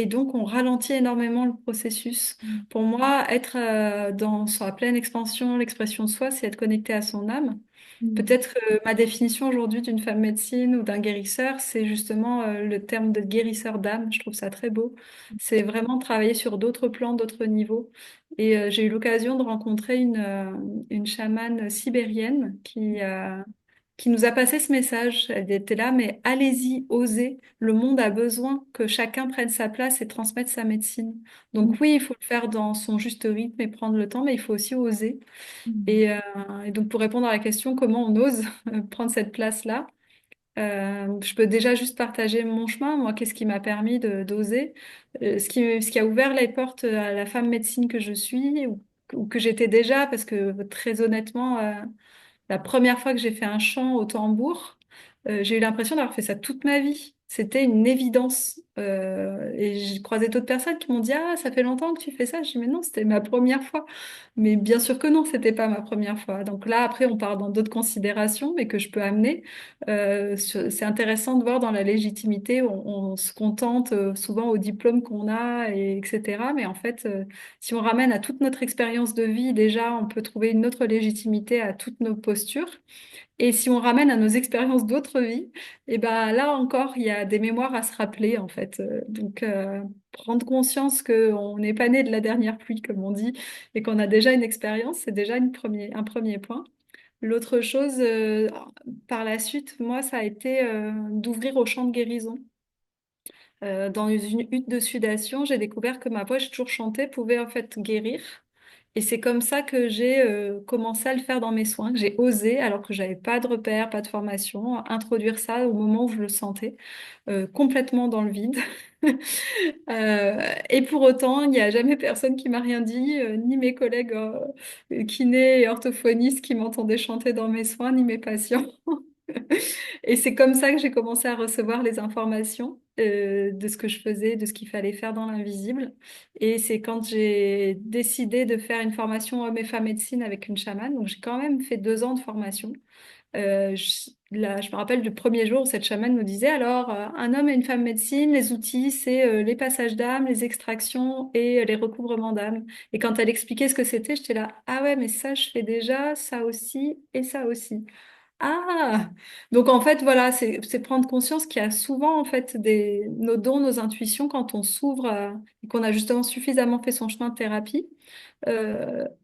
donc on ralentit énormément le processus. Pour moi, être dans sa pleine expansion, l'expression de soi, c'est être connecté à son âme. Hmm. Peut-être que ma définition aujourd'hui d'une femme médecine ou d'un guérisseur, c'est justement le terme de guérisseur d'âme. Je trouve ça très beau. C'est vraiment travailler sur d'autres plans, d'autres niveaux. Et j'ai eu l'occasion de rencontrer une chamane sibérienne qui nous a passé ce message. Elle était là, mais allez-y, osez. Le monde a besoin que chacun prenne sa place et transmette sa médecine. Donc oui, il faut le faire dans son juste rythme et prendre le temps, mais il faut aussi oser. Hmm. Et, et donc, pour répondre à la question, comment on ose prendre cette place-là, je peux déjà juste partager mon chemin. Moi, qu'est-ce qui m'a permis d'oser? Ce qui a ouvert les portes à la femme médecine que je suis ou que j'étais déjà, parce que très honnêtement, la première fois que j'ai fait un chant au tambour, j'ai eu l'impression d'avoir fait ça toute ma vie. C'était une évidence. Et j'ai croisé d'autres personnes qui m'ont dit, ah, ça fait longtemps que tu fais ça. Je dis, mais non, c'était ma première fois. Mais bien sûr que non, c'était pas ma première fois. Donc là, après, on part dans d'autres considérations, mais que je peux amener. C'est intéressant de voir dans la légitimité, on se contente souvent au diplôme qu'on a, etc. Mais en fait, si on ramène à toute notre expérience de vie, déjà, on peut trouver une autre légitimité à toutes nos postures. Et si on ramène à nos expériences d'autres vies, et ben là encore, il y a des mémoires à se rappeler en fait. Prendre conscience qu'on n'est pas né de la dernière pluie, comme on dit, et qu'on a déjà une expérience, c'est déjà un premier point. L'autre chose, par la suite, moi, ça a été d'ouvrir au champ de guérison. Dans une hutte de sudation, j'ai découvert que ma voix, j'ai toujours chanté, pouvait en fait guérir. Et c'est comme ça que j'ai commencé à le faire dans mes soins, que j'ai osé, alors que j'avais pas de repères, pas de formation, introduire ça au moment où je le sentais, complètement dans le vide. Et pour autant, il n'y a jamais personne qui m'a rien dit, ni mes collègues kinés et orthophonistes qui m'entendaient chanter dans mes soins, ni mes patients. Et c'est comme ça que j'ai commencé à recevoir les informations de ce que je faisais, de ce qu'il fallait faire dans l'invisible. Et c'est quand j'ai décidé de faire une formation homme et femme médecine avec une chamane. Donc j'ai quand même fait 2 ans de formation. Là, je me rappelle du premier jour où cette chamane nous disait, alors, un homme et une femme médecine, les outils, c'est les passages d'âme, les extractions et les recouvrements d'âme. Et quand elle expliquait ce que c'était, j'étais là, ah ouais, mais ça, je fais déjà, ça aussi et ça aussi. Ah, donc en fait, voilà, c'est prendre conscience qu'il y a souvent en fait nos dons, nos intuitions quand on s'ouvre et qu'on a justement suffisamment fait son chemin de thérapie,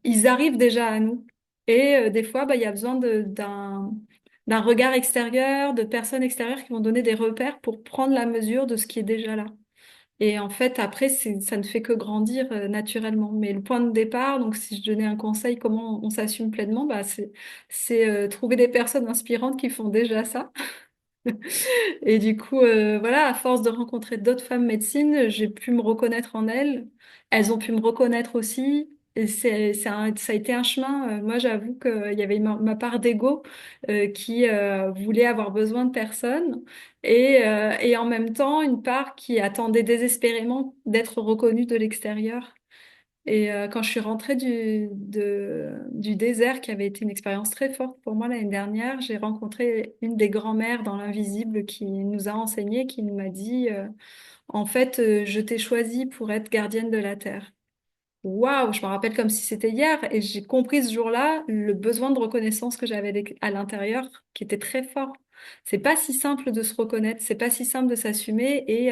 ils arrivent déjà à nous. Et des fois, bah, il y a besoin d'un regard extérieur, de personnes extérieures qui vont donner des repères pour prendre la mesure de ce qui est déjà là. Et en fait, après, ça ne fait que grandir naturellement. Mais le point de départ, donc si je donnais un conseil, comment on s'assume pleinement, bah, c'est trouver des personnes inspirantes qui font déjà ça. Et du coup, voilà, à force de rencontrer d'autres femmes médecines, j'ai pu me reconnaître en elles. Elles ont pu me reconnaître aussi. Et ça a été un chemin. Moi, j'avoue qu'il y avait ma part d'ego qui voulait avoir besoin de personne et en même temps une part qui attendait désespérément d'être reconnue de l'extérieur. Et quand je suis rentrée du désert, qui avait été une expérience très forte pour moi l'année dernière, j'ai rencontré une des grand-mères dans l'invisible qui nous a enseigné, qui nous m'a dit, en fait, je t'ai choisie pour être gardienne de la terre. Waouh, je me rappelle comme si c'était hier et j'ai compris ce jour-là le besoin de reconnaissance que j'avais à l'intérieur, qui était très fort. C'est pas si simple de se reconnaître, c'est pas si simple de s'assumer et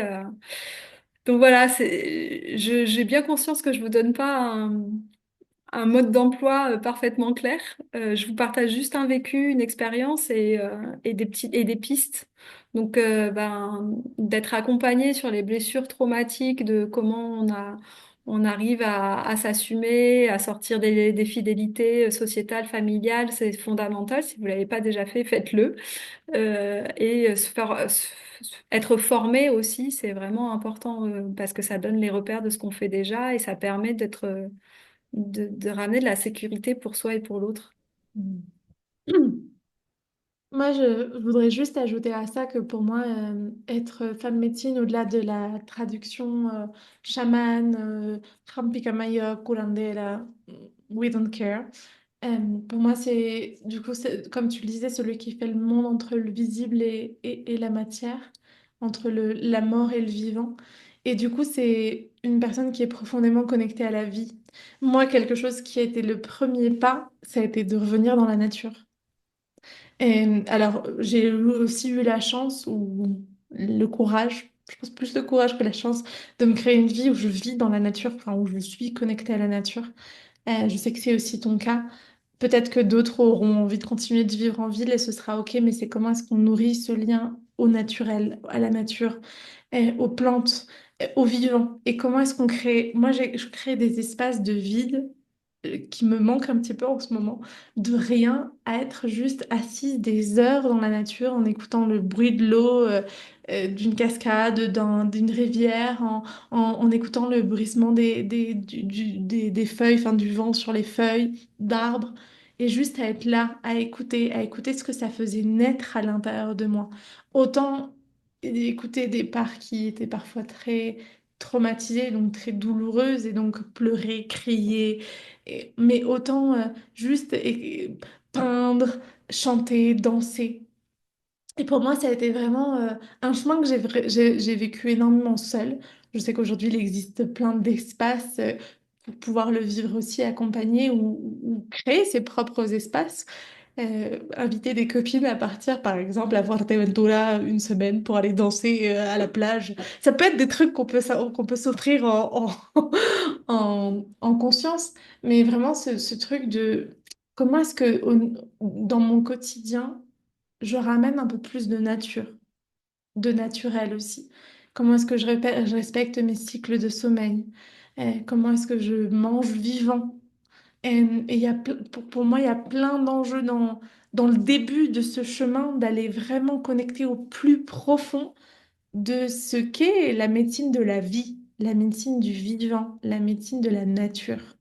donc voilà, j'ai bien conscience que je vous donne pas un mode d'emploi parfaitement clair. Je vous partage juste un vécu, une expérience et des pistes. Donc, d'être accompagné sur les blessures traumatiques, de comment on arrive à s'assumer, à sortir des fidélités sociétales, familiales, c'est fondamental. Si vous l'avez pas déjà fait, faites-le. Et être formé aussi, c'est vraiment important parce que ça donne les repères de ce qu'on fait déjà et ça permet de ramener de la sécurité pour soi et pour l'autre. Moi, je voudrais juste ajouter à ça que pour moi, être femme médecine, au-delà de la traduction chaman, Trampikamaya, curandera, we don't care. Pour moi, c'est du coup, comme tu le disais, celui qui fait le monde entre le visible et la matière, entre la mort et le vivant. Et du coup, c'est une personne qui est profondément connectée à la vie. Moi, quelque chose qui a été le premier pas, ça a été de revenir dans la nature. Et alors, j'ai aussi eu la chance ou le courage, je pense plus le courage que la chance, de me créer une vie où je vis dans la nature, enfin, où je suis connectée à la nature. Je sais que c'est aussi ton cas. Peut-être que d'autres auront envie de continuer de vivre en ville et ce sera OK, mais c'est comment est-ce qu'on nourrit ce lien au naturel, à la nature, aux plantes, au vivant. Et comment est-ce qu'on crée... Moi, je crée des espaces de vide qui me manquent un petit peu en ce moment, de rien, à être juste assise des heures dans la nature en écoutant le bruit de l'eau, d'une cascade, d'une rivière, en écoutant le bruissement des feuilles, enfin du vent sur les feuilles d'arbres. Et juste à être là, à écouter ce que ça faisait naître à l'intérieur de moi. Autant écouté des parts qui étaient parfois très traumatisées, donc très douloureuses, et donc pleurer, crier, mais autant juste peindre, chanter, danser. Et pour moi, ça a été vraiment un chemin que j'ai vécu énormément seule. Je sais qu'aujourd'hui, il existe plein d'espaces pour pouvoir le vivre aussi accompagné ou créer ses propres espaces. Inviter des copines à partir, par exemple, à Fuerteventura une semaine pour aller danser à la plage. Ça peut être des trucs qu'on peut s'offrir en conscience, mais vraiment ce truc de comment est-ce que dans mon quotidien, je ramène un peu plus de nature, de naturel aussi. Comment est-ce que je respecte mes cycles de sommeil? Comment est-ce que je mange vivant? Et il y a, pour moi, il y a plein d'enjeux dans le début de ce chemin d'aller vraiment connecter au plus profond de ce qu'est la médecine de la vie, la médecine du vivant, la médecine de la nature.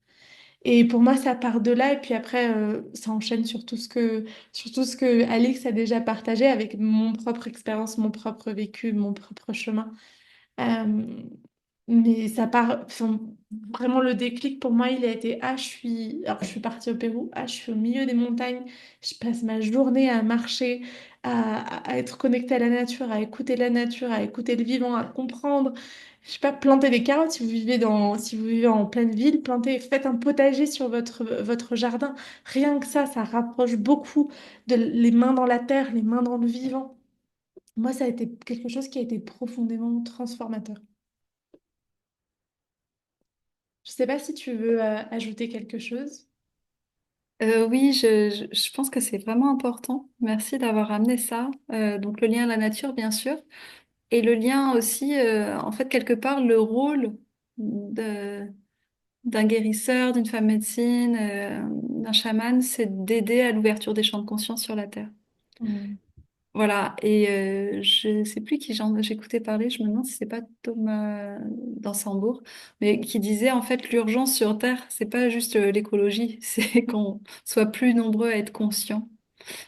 Et pour moi, ça part de là, et puis après, ça enchaîne sur tout ce que Alix a déjà partagé avec mon propre expérience, mon propre vécu, mon propre chemin. Euh, mais ça part, enfin, vraiment le déclic pour moi, il a été, alors je suis partie au Pérou, je suis au milieu des montagnes, je passe ma journée à marcher, à être connectée à la nature, à écouter la nature, à écouter le vivant, à comprendre. Je sais pas, planter des carottes si vous vivez en pleine ville, faites un potager sur votre jardin. Rien que ça rapproche beaucoup de les mains dans la terre, les mains dans le vivant. Moi, ça a été quelque chose qui a été profondément transformateur. Je sais pas si tu veux ajouter quelque chose. Oui, je pense que c'est vraiment important. Merci d'avoir amené ça. Donc le lien à la nature, bien sûr, et le lien aussi, en fait, quelque part, le rôle de- d'un guérisseur, d'une femme médecine, d'un chaman, c'est d'aider à l'ouverture des champs de conscience sur la Terre. Mm. Voilà, et je sais plus qui j'écoutais parler, je me demande si c'est pas Thomas d'Ansembourg, mais qui disait en fait l'urgence sur Terre, c'est pas juste l'écologie, c'est qu'on soit plus nombreux à être conscients.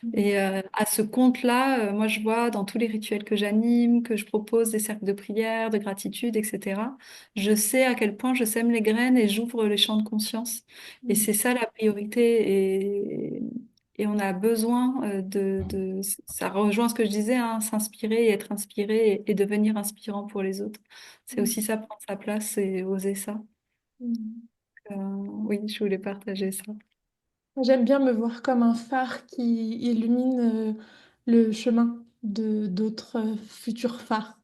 Mm. Et à ce compte-là, moi je vois dans tous les rituels que j'anime, que je propose des cercles de prière, de gratitude, etc. Je sais à quel point je sème les graines et j'ouvre les champs de conscience. Et Mm. c'est ça la priorité. Et on a besoin ça rejoint ce que je disais, hein, s'inspirer et être inspiré et devenir inspirant pour les autres. C'est Mm. aussi ça, prendre sa place et oser ça. Mm. Oui, je voulais partager ça. J'aime bien me voir comme un phare qui illumine le chemin de d'autres futurs phares.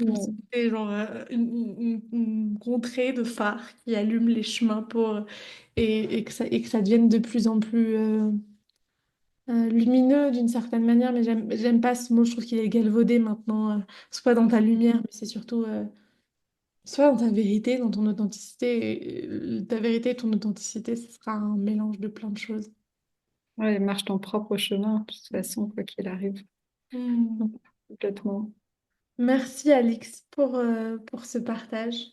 Comme si Mm. c'était genre une contrée de phares qui allument les chemins et que ça devienne de plus en plus lumineux d'une certaine manière. Mais j'aime pas ce mot, je trouve qu'il est galvaudé maintenant. Soit dans ta lumière, mais c'est surtout soit dans ta vérité, dans ton authenticité. Et, ta vérité et ton authenticité, ce sera un mélange de plein de choses. Ouais, marche ton propre chemin, de toute façon, quoi qu'il arrive. Hmm. Donc, complètement. Merci Alix pour ce partage.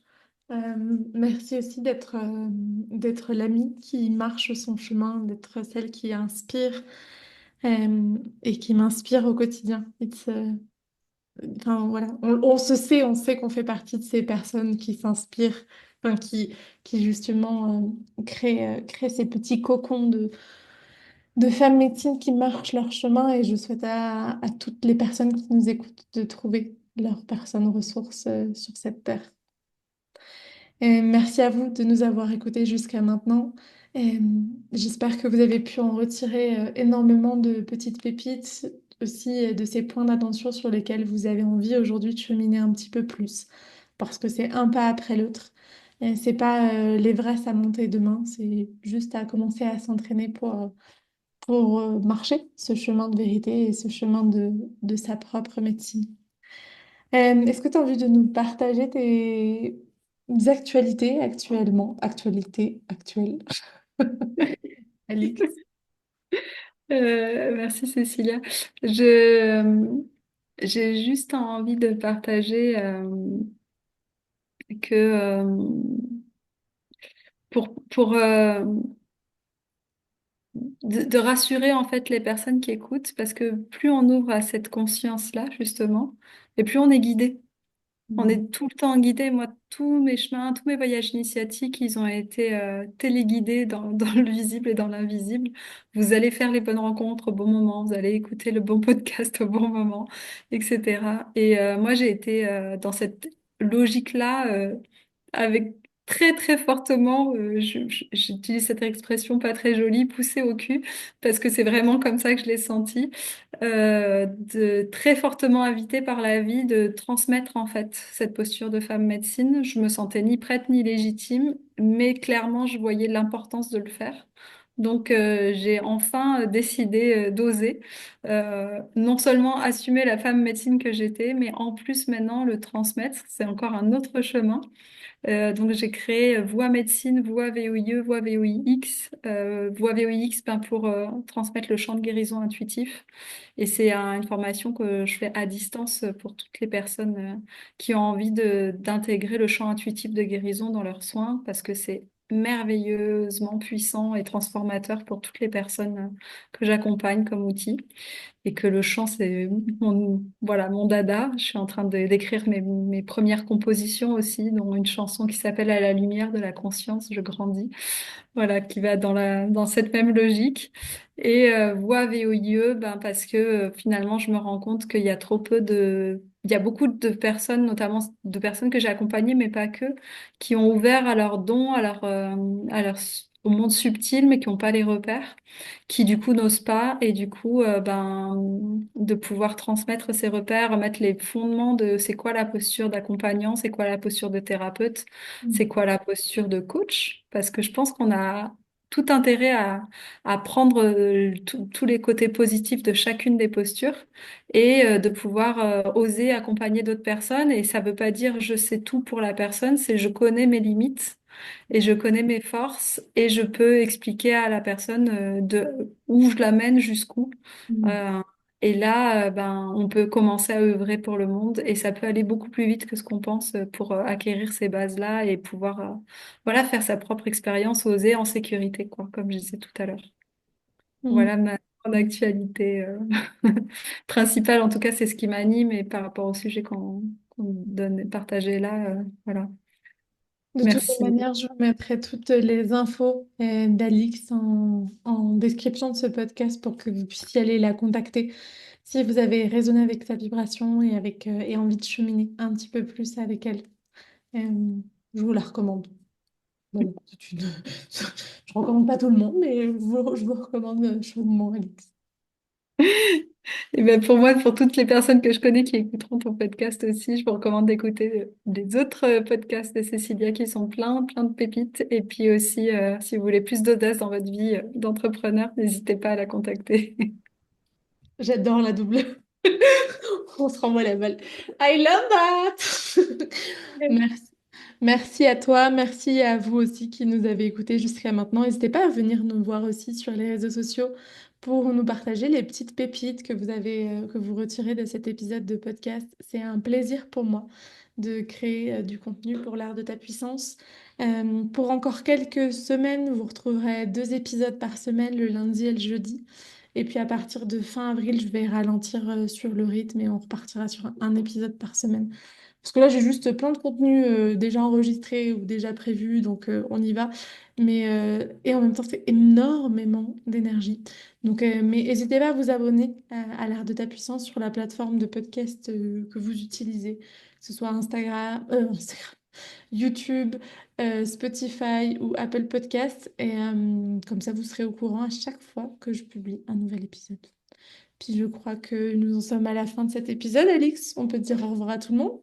Merci aussi d'être l'amie qui marche son chemin, d'être celle qui inspire et qui m'inspire au quotidien. Enfin, voilà. On sait qu'on fait partie de ces personnes qui s'inspirent, enfin, qui justement créent ces petits cocons de femmes médecines qui marchent leur chemin et je souhaite à toutes les personnes qui nous écoutent de trouver leur personne ressource sur cette terre. Et merci à vous de nous avoir écoutés jusqu'à maintenant. Et, j'espère que vous avez pu en retirer énormément de petites pépites, aussi de ces points d'attention sur lesquels vous avez envie aujourd'hui de cheminer un petit peu plus, parce que c'est un pas après l'autre. Et c'est pas l'Everest à monter demain, c'est juste à commencer à s'entraîner pour marcher ce chemin de vérité et ce chemin de sa propre médecine. Est-ce que tu as envie de nous partager tes actualités actuellement? Actualités actuelles, Alix? Merci Cécilia. Je, j'ai juste envie de partager que pour de rassurer en fait les personnes qui écoutent, parce que plus on ouvre à cette conscience-là, justement, et plus on est guidé. On Mm. est tout le temps guidé. Moi, tous mes chemins, tous mes voyages initiatiques, ils ont été téléguidés dans le visible et dans l'invisible. Vous allez faire les bonnes rencontres au bon moment, vous allez écouter le bon podcast au bon moment, etc. Et moi, j'ai été dans cette logique-là avec très très fortement, j'utilise cette expression pas très jolie, poussée au cul, parce que c'est vraiment comme ça que je l'ai senti, très fortement invitée par la vie de transmettre en fait cette posture de femme médecine. Je me sentais ni prête ni légitime, mais clairement je voyais l'importance de le faire. Donc j'ai enfin décidé d'oser, non seulement assumer la femme médecine que j'étais, mais en plus maintenant le transmettre. C'est encore un autre chemin. Donc j'ai créé Voix Médecine, Voix VOIE, Voix VOIX. Voix VOIX ben, pour transmettre le champ de guérison intuitif. Et c'est une formation que je fais à distance pour toutes les personnes qui ont envie d'intégrer le champ intuitif de guérison dans leurs soins, parce que c'est merveilleusement puissant et transformateur pour toutes les personnes que j'accompagne comme outil, et que le chant, c'est voilà, mon dada. Je suis en train d'écrire mes premières compositions aussi, dont une chanson qui s'appelle À la lumière de la conscience, je grandis, voilà, qui va dans cette même logique. Et voix VOIE, ben, parce que finalement, je me rends compte qu'il y a trop peu il y a beaucoup de personnes, notamment de personnes que j'ai accompagnées, mais pas que, qui ont ouvert à leurs dons, au monde subtil, mais qui n'ont pas les repères, qui du coup n'osent pas, et du coup, ben, de pouvoir transmettre ces repères, mettre les fondements de c'est quoi la posture d'accompagnant, c'est quoi la posture de thérapeute, c'est quoi la posture de coach, parce que je pense qu'on a tout intérêt à prendre tous les côtés positifs de chacune des postures, et de pouvoir oser accompagner d'autres personnes. Et ça veut pas dire je sais tout pour la personne, c'est je connais mes limites et je connais mes forces, et je peux expliquer à la personne de où je l'amène, jusqu'où. Mm. Euh, et là, ben, on peut commencer à œuvrer pour le monde, et ça peut aller beaucoup plus vite que ce qu'on pense pour acquérir ces bases-là et pouvoir voilà, faire sa propre expérience, oser en sécurité, quoi, comme je disais tout à l'heure. Mm. Voilà ma grande actualité principale. En tout cas, c'est ce qui m'anime, et par rapport au sujet qu'on donne, partagé là, voilà. De toutes les Merci. manières, je vous mettrai toutes les infos d'Alix en description de ce podcast pour que vous puissiez aller la contacter si vous avez résonné avec sa vibration et envie de cheminer un petit peu plus avec elle. Euh, je vous la recommande. Voilà, je recommande pas tout le monde, mais je vous recommande chaudement, Alix. Et ben pour moi, pour toutes les personnes que je connais qui écouteront ton podcast aussi, je vous recommande d'écouter les autres podcasts de Cécilia, qui sont plein de pépites. Et puis aussi, si vous voulez plus d'audace dans votre vie d'entrepreneur, n'hésitez pas à la contacter. J'adore la double. On se renvoie la balle. I love that! Merci. Merci à toi, merci à vous aussi qui nous avez écoutés jusqu'à maintenant. N'hésitez pas à venir nous voir aussi sur les réseaux sociaux pour nous partager les petites pépites que vous retirez de cet épisode de podcast. C'est un plaisir pour moi de créer du contenu pour l'art de ta puissance. Pour encore quelques semaines, vous retrouverez 2 épisodes par semaine, le lundi et le jeudi. Et puis à partir de fin avril, je vais ralentir sur le rythme et on repartira sur un épisode par semaine. Parce que là, j'ai juste plein de contenus déjà enregistrés ou déjà prévus, donc on y va. Et en même temps, c'est énormément d'énergie. Donc, mais n'hésitez pas à vous abonner à l'Art de ta puissance sur la plateforme de podcast que vous utilisez, que ce soit Instagram, YouTube, Spotify ou Apple Podcast. Et comme ça, vous serez au courant à chaque fois que je publie un nouvel épisode. Puis je crois que nous en sommes à la fin de cet épisode, Alix. On peut dire au revoir à tout le monde.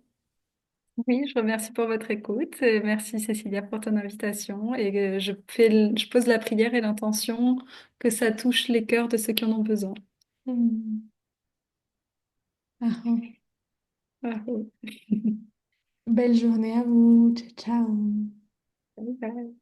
Oui, je remercie pour votre écoute. Merci Cécilia pour ton invitation. Et je pose la prière et l'intention que ça touche les cœurs de ceux qui en ont besoin. Hmm. Ah, ah. Ah, oui. Belle journée à vous. Ciao, ciao. Bye.